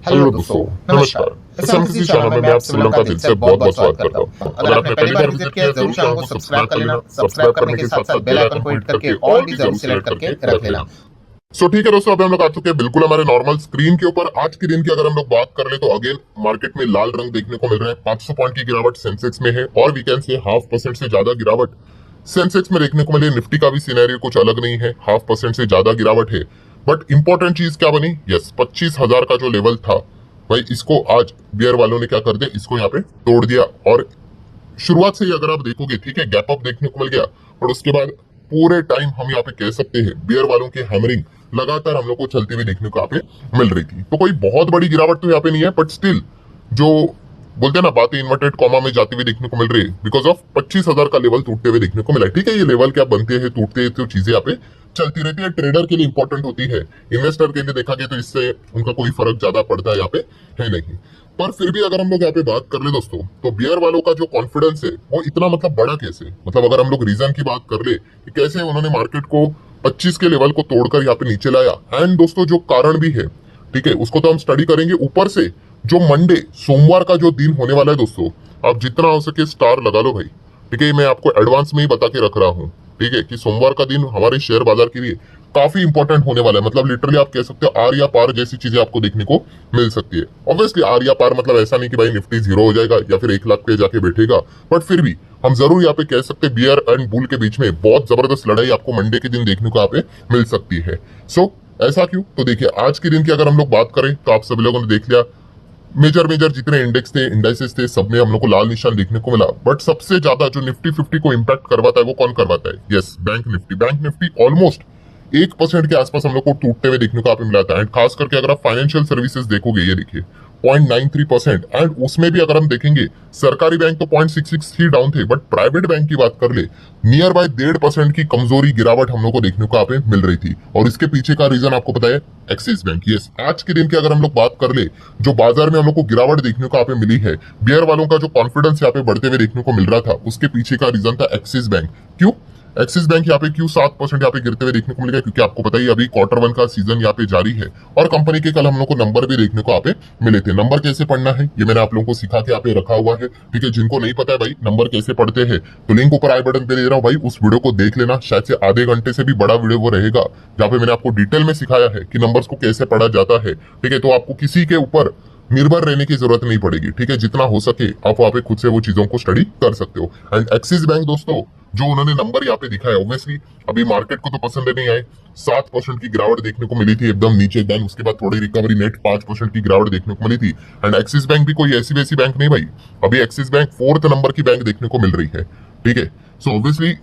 Hello दोस्तों, नमस्कार। एसएमसीसी channel में मैं आप सभी लोगों का दिल से बहुत बहुत स्वागत करता हूँ। अगर आपने पहली बार विजिट किया है जरूर चैनल को सब्सक्राइब कर लेना। सब्सक्राइब करने के साथ साथ बेल आइकन को हिट करके ऑल भी जरूर सिलेक्ट करके रख लेना। सो ठीक है दोस्तों, अभी हम लोग आ चुके हैं बिल्कुल हमारे नॉर्मल स्क्रीन के ऊपर। आज के दिन की अगर हम लोग बात कर ले तो अगेन मार्केट में लाल रंग देखने को मिल रहा है। 500 पॉइंट की गिरावट सेंसेक्स में है और वी कैन से 0.5% से ज्यादा गिरावट सेंसेक्स में देखने को मिली। निफ्टी का भी सिनेरियो कुछ अलग नहीं है, 0.5% से ज्यादा गिरावट है। बट इंपॉर्टेंट चीज क्या बनी, यस 25,000 का जो लेवल था भाई, इसको आज बियर वालों ने क्या कर दिया, इसको यहाँ पे तोड़ दिया। और शुरुआत से ही अगर आप देखोगे, ठीक है, गैप अप देखने को मिल गया और उसके बाद पूरे टाइम हम यहाँ पे कह सकते हैं बियर वालों की हैमरिंग लगातार हम लोग को चलते हुए देखने को यहाँ पे मिल रही थी। तो कोई बहुत बड़ी गिरावट तो यहाँ पे नहीं है, बट स्टिल जो बोलते हैं ना, बातें इन्वर्टेड कॉमा में जाती हुई देखने को मिल रही है बिकॉज ऑफ 25,000 का लेवल टूटते हुए देखने को मिला है। ठीक है, ये लेवल क्या बनते हैं, टूटते हैं, तो चीजें यहाँ पे चलती रहती है। ट्रेडर के लिए इंपॉर्टेंट होती है, इन्वेस्टर के लिए देखा गया तो इससे उनका कोई फर्क ज्यादा पड़ता है यहाँ पे है नहीं। पर फिर भी अगर हम लोग यहाँ पे बात कर ले दोस्तों, तो बियर वालों का जो कॉन्फिडेंस है वो इतना मतलब बड़ा कैसे, मतलब अगर हम लोग रीजन की बात कर ले कि कैसे उन्होंने मार्केट को 25 के लेवल को तोड़कर यहाँ पे नीचे लाया। एंड दोस्तों जो कारण भी है, ठीक है, उसको तो हम स्टडी करेंगे। ऊपर से जो मंडे सोमवार का जो दिन होने वाला है दोस्तों, आप जितना हो सके स्टार लगा लो भाई। ठीक है, मैं आपको एडवांस में ही बता के रख रहा हूँ, ठीक है, कि सोमवार का दिन हमारे शेयर बाजार के लिए काफी इंपॉर्टेंट होने वाला है। मतलब लिटरली आप कह सकते हो आर या पार जैसी चीजें आपको देखने को मिल सकती है। ऑब्वियसली आर या पार मतलब ऐसा नहीं कि भाई निफ्टी 0 हो जाएगा या फिर 1 लाख पे जाके बैठेगा, बट फिर भी हम जरूर यहाँ पे कह सकते हैं बियर एंड बुल के बीच में बहुत जबरदस्त लड़ाई आपको मंडे के दिन देखने को यहाँ पे मिल सकती है। सो ऐसा क्यों, तो देखिए आज के दिन की अगर हम लोग बात करें तो आप सभी लोगों ने देख लिया, मेजर जितने इंडेक्स थे, इंडाइसेस थे, सब में हम लोग को लाल निशान देखने को मिला। बट सबसे ज्यादा जो निफ्टी 50 को इंपैक्ट करवाता है वो कौन करवाता है, yes bank Nifty. Bank Nifty almost 1% के आसपास हम लोग को टूटते हुए देखने को यहाँ पे मिला था। एंड खास करके अगर आप फाइनेंशियल सर्विसेज देखोगे, ये देखिए 0.93%। एंड उसमें भी अगर हम देखेंगे सरकारी बैंक तो 0.66 ही डाउन थे, बट प्राइवेट बैंक की बात कर ले नियर बाय 1.5% की कमजोरी गिरावट हम लोग को देखने को यहाँ पे मिल रही थी। और इसके पीछे का रीजन आपको पता है, एक्सिस बैंक। यस, आज के दिन की अगर हम लोग बात कर ले, जो बाजार में हम लोग को गिरावट देखने को यहाँ पे मिली है, बियर वालों का जो कॉन्फिडेंस यहाँ पे बढ़ते हुए देखने को मिल रहा था, उसके पीछे का रीजन था एक्सिस बैंक। क्यों एक्सिस बैंक यहाँ पे क्यों 7% यहाँ पे गिरते हुए देखने को मिलेगा, क्योंकि आपको पता ही अभी Q1 का सीजन यहाँ पे जारी है और कंपनी के कल हम लोग को नंबर भी देखने को यहाँ पे मिले थे। नंबर कैसे पढ़ना है ये मैंने आप लोगों को सिखा के यहाँ पे रखा हुआ है। ठीक है, जिनको नहीं पता है भाई नंबर कैसे पढ़ते हैं तो लिंक ऊपर आई बटन पे दे रहा हूँ भाई, उस वीडियो को देख लेना। शायद से आधे घंटे से भी बड़ा वीडियो वो रहेगा जहाँ पे मैंने आपको डिटेल में सिखाया है कि नंबर्स को कैसे पढ़ा जाता है। ठीक है, तो आपको किसी के ऊपर निर्भर रहने की जरूरत नहीं पड़ेगी। ठीक है, जितना हो सके आप वहां पे खुद से वो चीजों को स्टडी कर सकते हो। एंड एक्सिस बैंक दोस्तों जो उन्होंने नंबर यहाँ पे दिखाया, ऑब्वियसली अभी मार्केट को तो पसंद नहीं आए। 7% की गिरावट देखने को मिली थी एकदम नीचे, देन उसके बाद थोड़ी रिकवरी, नेट 5% की गिरावट देखने को मिली थी। एंड एक्सिस बैंक भी कोई ऐसी वैसी बैंक नहीं भाई, अभी एक्सिस बैंक 4th नंबर की बैंक देखने को मिल रही है। ठीक है, सो ऑब्वियसली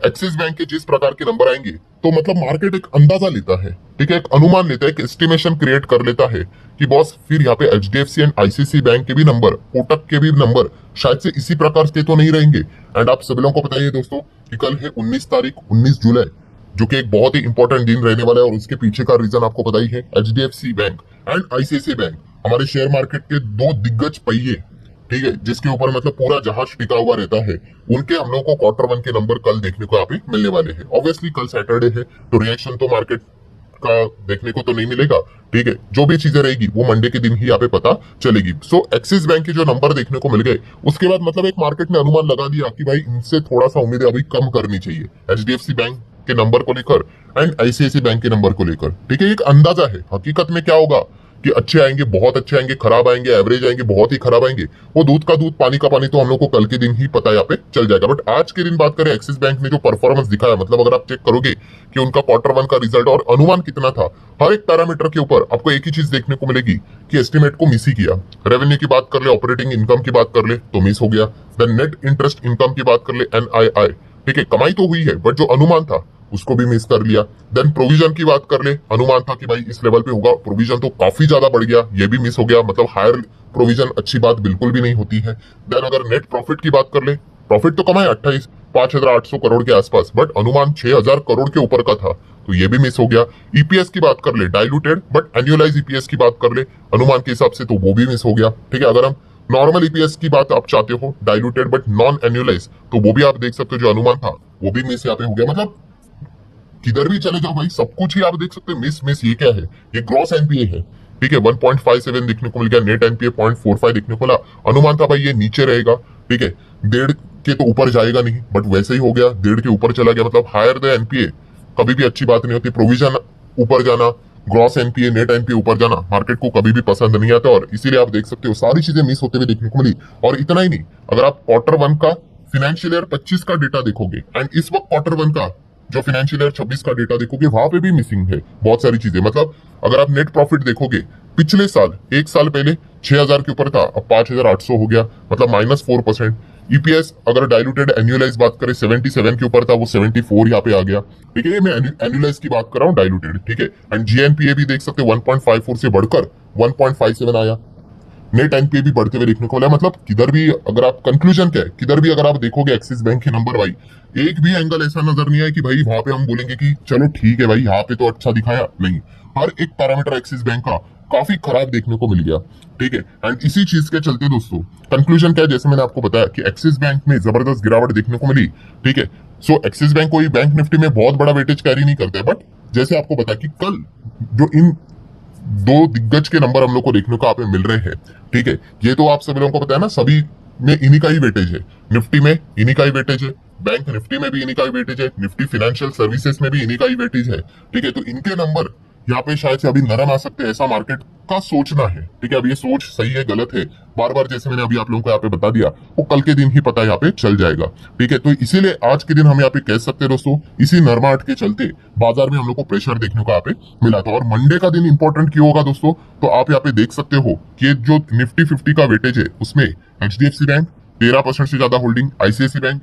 एक्सिस बैंक के जिस प्रकार के नंबर आएंगे तो मतलब मार्केट एक अंदाजा लेता है, ठीक है, एक अनुमान लेता है, एक एस्टिमेशन क्रिएट कर लेता है कि बॉस फिर यहाँ पे एचडीएफसी एंड आईसीसी बैंक के भी नंबर, कोटक के भी नंबर शायद से इसी प्रकार के तो नहीं रहेंगे। एंड आप सभी लोगों को बताइए दोस्तों कि कल है 19 तारीख, 19 जुलाई, जो कि एक बहुत ही इंपॉर्टेंट दिन रहने वाला है। और उसके पीछे का रीजन आपको पता ही है, HDFC bank and ICC bank हमारे शेयर मार्केट के 2 दिग्गज पहिए, ठीक है, जिसके ऊपर मतलब पूरा जहाज टिका हुआ रहता है, उनके हम लोगों को Q1 के नंबर कल देखने को यहाँ पे मिलने वाले हैं। ऑब्वियसली कल सैटरडे है तो रिएक्शन तो मार्केट का देखने को तो नहीं मिलेगा। ठीक है, जो भी चीजें रहेगी वो मंडे के दिन ही यहाँ पे पता चलेगी। सो एक्सिस बैंक के जो नंबर देखने को मिल गए, उसके बाद मतलब एक मार्केट ने अनुमान लगा दिया कि भाई इनसे थोड़ा सा उम्मीदें अभी कम करनी चाहिए, एचडीएफसी बैंक के नंबर को लेकर एंड आईसीआईसी बैंक के नंबर को लेकर। ठीक है, एक अंदाजा है, हकीकत में क्या होगा कि अच्छे आएंगे, बहुत अच्छे आएंगे, खराब आएंगे, एवरेज आएंगे, बहुत ही खराब आएंगे, वो दूध का दूध पानी का पानी तो हम लोग को कल के दिन ही पता यहाँ पे चल जाएगा। बट आज के दिन बात करें, एक्सिस बैंक ने जो परफॉर्मेंस दिखाया, मतलब अगर आप चेक करोगे कि उनका Q1 का रिजल्ट और अनुमान कितना था, हर एक पैरामीटर के ऊपर आपको एक ही चीज देखने को मिलेगी कि एस्टिमेट को मिस ही किया। रेवेन्यू की बात कर ले, ऑपरेटिंग इनकम की बात कर ले तो मिस हो गया। देन नेट इंटरेस्ट इनकम की बात कर ले, एनआईआई, ठीक है, कमाई तो हुई है बट जो अनुमान था उसको भी मिस कर लिया। देन प्रोविजन की बात कर ले, अनुमान था कि भाई इस लेवल पे होगा, प्रोविजन तो काफी ज्यादा बढ़ गया, ये भी मिस हो गया। मतलब हायर प्रोविजन अच्छी बात बिल्कुल भी नहीं होती है। देन अगर नेट प्रॉफिट की बात कर ले, प्रॉफिट तो कमाए 5,800 करोड़ के आसपास, बट अनुमान 6,000 करोड़ के ऊपर का था तो ये भी मिस हो गया। ईपीएस की बात कर ले, डाइल्यूटेड बट एनुअलाइज ईपीएस की बात कर ले, अनुमान के हिसाब से तो वो भी मिस हो गया। ठीक है, अगर हम नॉर्मल ईपीएस की बात आप चाहते हो, डाइल्यूटेड बट नॉन एनुअलाइज, तो वो भी आप देख सकते हो, जो अनुमान था वो भी मिस यहाँ पे हो गया। मतलब किधर भी चले जाओ भाई सब कुछ ही आप देख सकते हैं मिस। ये क्या है, ये ग्रॉस एनपीए है, ठीक है 1.57 देखने को मिल गया, नेट एनपीए 0.45 देखने को मिला। अनुमान था भाई ये नीचे रहेगा, ठीक है 1.5 के तो ऊपर जाएगा नहीं, बट वैसे ही हो गया, 1.5 के ऊपर चला गया। मतलब हायर द एनपीए कभी भी अच्छी बात नहीं होती। प्रोविजन ऊपर जाना, ग्रॉस एनपीए, नेट एनपीए ऊपर जाना मार्केट को कभी भी पसंद नहीं आता, और इसीलिए आप देख सकते हो सारी चीजें मिस होते हुए देखने को मिली। और इतना ही नहीं, अगर आप Q1 का फाइनेंशियल ईयर 25 का डेटा देखोगे एंड इस वक्त Q1 का जो फाइनेंशियल ईयर 26 का डेटा देखोगे, वहां पे भी मिसिंग है बहुत सारी चीजें। मतलब अगर आप नेट प्रॉफिट देखोगे, पिछले साल एक साल पहले 6000 के ऊपर था, अब 5800 हो गया, मतलब -4%। ईपीएस अगर डाइल्यूटेड एनुअलाइज बात करें 77 के ऊपर था, वो 74 यहाँ पे आ गया, ठीक है। मैं एनुअलाइज की बात कर रहा हूँ, डाइल्यूटेड, ठीक है। एंड जीएनपीए भी देख सकते 1.54 से बढ़कर 1.57 आया। नेट एनपीए भी बढ़ते हुए देखने को मिला। मतलब किधर भी अगर आप कंक्लूजन क्या है, किधर भी अगर आप देखोगे एक्सिस बैंक के नंबर भाई, एक भी एंगल ऐसा नजर नहीं आया कि भाई वहां पे हम बोलेंगे कि चलो ठीक है भाई यहाँ पे तो अच्छा दिखाया, नहीं। हर एक पैरामीटर एक्सिस बैंक का काफी खराब देखने को मिल गया, ठीक है। एंड इसी चीज के चलते दोस्तों कंक्लूजन क्या है, जैसे मैंने आपको बताया कि एक्सिस बैंक में जबरदस्त गिरावट देखने को मिली, ठीक है। सो एक्सिस बैंक कोई बैंक निफ्टी में बहुत बड़ा वेटेज कैरी नहीं करता है, बट जैसे आपको बताया कि कल जो इन दो दिग्गज के नंबर हम लोग को देखने को आप मिल रहे हैं, ठीक है। ये तो आप सभी लोगों को पता है ना, सभी में इन्हीं का ही वेटेज है, निफ्टी में इन्हीं का ही वेटेज है, बैंक निफ्टी में भी इन्हीं का ही वेटेज है, निफ्टी फाइनेंशियल सर्विसेज में भी इन्हीं का ही वेटेज है, ठीक है। तो इनके नंबर यहाँ पे शायद से अभी नरम आ सकते हैं, ऐसा मार्केट का सोचना है, ठीक है। अब ये सोच सही है गलत है, बार बार जैसे मैंने अभी आप लोगों को यहाँ पे बता दिया, वो कल के दिन ही पता यहाँ पे चल जाएगा, ठीक है। तो इसीलिए आज के दिन हम यहाँ पे कह सकते हैं दोस्तों, इसी नरमाहट के चलते बाजार में हम लोग को प्रेशर देखने को यहाँ पे मिला था। और मंडे का दिन इंपॉर्टेंट क्यों होगा दोस्तों, तो आप यहाँ पे देख सकते हो कि जो निफ्टी 50 का वेटेज है उसमें एचडीएफसी बैंक 13% से ज्यादा होल्डिंग, आईसीआईसी बैंक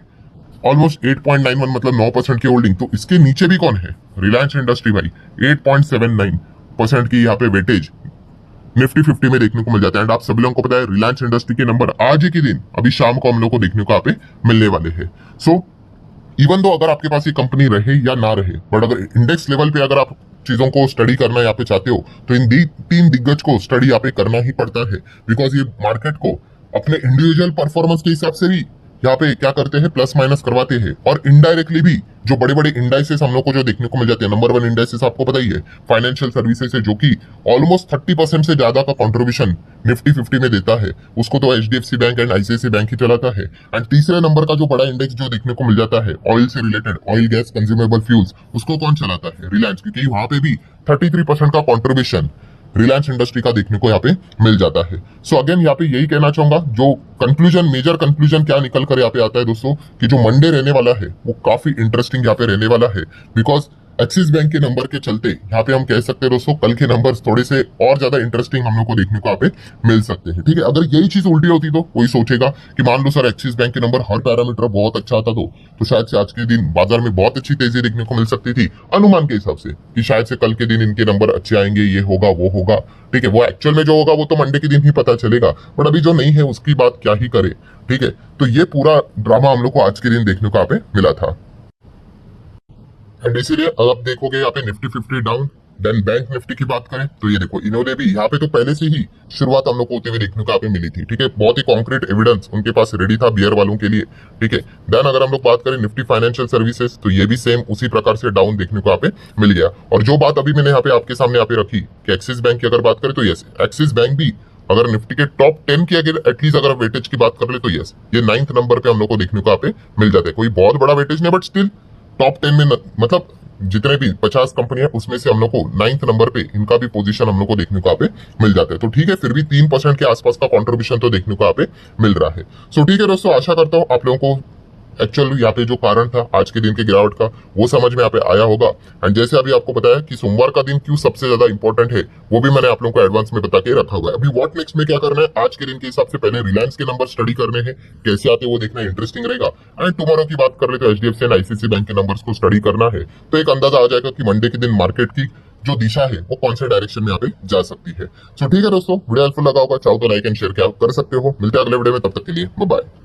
ऑलमोस्ट 8.91 मतलब 9% की होल्डिंग। तो इसके नीचे भी कौन है, रिलायंस इंडस्ट्री भाई 8.79% की यहाँ पे वेटेज निफ्टी 50 में देखने को मिल जाता है। एंड आप सभी लोगों को पता है रिलायंस इंडस्ट्री के नंबर आज ही के दिन अभी शाम को हम लोग को देखने को यहाँ पे मिलने वाले हैं। सो इवन दो अगर आपके पास ये कंपनी रहे या ना रहे, बट अगर इंडेक्स लेवल पे अगर आप चीजों को स्टडी करना यहाँ पे चाहते हो, तो इन तीन दिग्गज को स्टडी यहाँ पे करना ही पड़ता है, बिकॉज ये मार्केट को अपने इंडिविजुअल परफॉर्मेंस के हिसाब से भी यहाँ पे क्या करते हैं, प्लस माइनस करवाते हैं। और इनडायरेक्टली भी जो बड़े बड़े इंडाइसेस हम लोग को जो देखने को मिल जाते हैं, नंबर 1 इंडाइसेस आपको पता ही है फाइनेंशियल सर्विसेज है, जो कि ऑलमोस्ट 30% से ज्यादा का कंट्रीब्यूशन निफ्टी 50 में देता है, उसको तो HDFC bank and ICIC bank ही चलाता है। एंड तीसरे नंबर का जो बड़ा इंडेक्स जो देखने को मिल जाता है ऑयल से related, oil gas consumable fuels, उसको कौन चलाता है, रिलायंस, क्योंकि वहां पे भी 33% का कॉन्ट्रीब्यूशन रिलायंस इंडस्ट्री का देखने को यहाँ पे मिल जाता है। सो अगेन यहाँ पे यही कहना चाहूंगा, जो कंक्लूजन, मेजर कंक्लूजन क्या निकल कर यहाँ पे आता है दोस्तों, कि जो मंडे रहने वाला है वो काफी इंटरेस्टिंग यहाँ पे रहने वाला है, बिकॉज एक्सिस बैंक के नंबर के चलते यहाँ पे हम कह सकते हैं दोस्तों कल के नंबर्स थोड़े से और ज्यादा इंटरेस्टिंग हम लोग को देखने को यहाँ पे मिल सकते हैं, ठीक है। अगर यही चीज उल्टी होती तो कोई सोचेगा कि मान लो सर एक्सिस बैंक के नंबर हर पैरामीटर बहुत अच्छा आता तो शायद से आज के दिन बाजार में बहुत अच्छी तेजी देखने को मिल सकती थी, अनुमान के हिसाब से कि शायद से कल के दिन इनके नंबर अच्छे आएंगे, ये होगा वो होगा, ठीक है। वो एक्चुअल में जो होगा वो तो मंडे के दिन ही पता चलेगा, बट अभी जो नहीं है उसकी बात क्या ही करे, ठीक है। तो ये पूरा ड्रामा हम लोग को आज के दिन देखने को यहाँ पे मिला था। एंड इसीलिए अगर आप देखोगे यहाँ पे Nifty 50 down, then bank Nifty की बात करें तो ये देखो इन्होंने भी यहाँ पे तो पहले से ही शुरुआत हम लोग को होते हुए देखने को यहाँ पे मिली थी, ठीक है। बहुत ही कॉन्क्रीट एविडेंस उनके पास रेडी था बियर वालों के लिए, ठीक है। देन अगर हम लोग बात करें निफ्टी फाइनेंशियल सर्विसेज, तो ये भी सेम उसी प्रकार से डाउन देखने को यहाँ पे मिल गया। और जो बात अभी मैंने यहाँ पे आपके सामने यहाँ पे रखी कि एक्सिस बैंक की अगर बात करें तो यस, एक्सिस बैंक भी अगर निफ्टी के टॉप 10 की अगर एटलीस्ट अगर वेटेज की बात कर ले तो यस, ये 9th नंबर पे हम लोग को देखने को यहाँ पे मिल जाता है। कोई बहुत बड़ा वेटेज नहीं, बट स्टिल टॉप 10 में मतलब जितने भी 50 कंपनियां उसमें से हम लोग को 9th नंबर पे इनका भी पोजीशन हम लोग को देखने को यहाँ पे मिल जाता है। तो ठीक है, फिर भी 3% के आसपास का कंट्रीब्यूशन तो देखने को यहाँ पे मिल रहा है। सो ठीक है दोस्तों, आशा करता हूँ आप लोगों को एक्चुअल यहाँ पे जो कारण था आज के दिन के गिरावट का वो समझ में यहाँ पे आया होगा। एंड जैसे अभी आपको बताया कि सोमवार का दिन क्यों सबसे ज्यादा इंपॉर्टेंट है, वो भी मैंने आप लोगों को एडवांस में बता के रखा हुआ है। अभी व्हाट नेक्स्ट में क्या करना है, आज के दिन के हिसाब से पहले रिलायंस के नंबर स्टडी करने हैं, कैसे आते वो देखना इंटरेस्टिंग रहेगा। एंड टुमारो की बात कर ले तो एचडीएफसी एंड आईसीआईसी बैंक के नंबर्स को स्टडी करना है, तो एक अंदाजा आ जाएगा कि मंडे के दिन मार्केट की जो दिशा है वो कौन से डायरेक्शन में यहाँ पे जा सकती है। सो ठीक है दोस्तों, वीडियो हेल्पफुल लगा होगा, चाहो तो लाइक एंड शेयर क्या कर सकते हो। मिलते हैं अगले वीडियो में, तब तक के लिए बाय बाय।